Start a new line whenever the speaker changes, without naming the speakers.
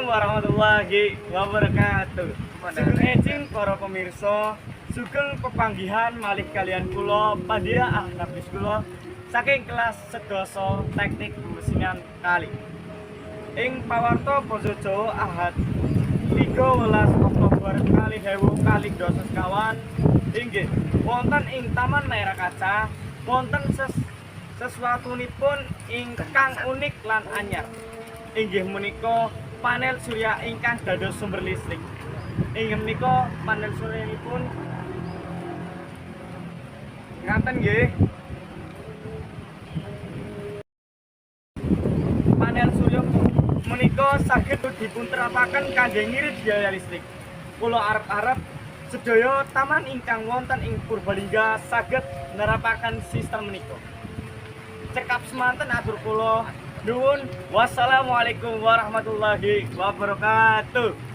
warahmatullahi wabarakatuh. Sugeng ejing para pemirsa, sugeng pepanggihan malih kalian kula Pandia Ahnabis kula saking kelas sedasa teknik mesingan kali. Ing pawarta basa Jawa Ahad 13 Oktober kali 2000 kawan inggih wonten ing Taman Merah Kaca wonten sesuatunipun ingkang unik lan anyar. Inggih menika panel surya ingkang dados sumber listrik. Inggih menika panel suryanipun ngaten nggih. Panel surya menika saged dipunterapaken kangge ngirit biaya listrik. Kula arep-arep sedaya taman ingkang wonten ing Purbalingga saged nerapaken sistem menika. Cekap semanten atur kula nuwun. Wassalamualaikum warahmatullahi wabarakatuh.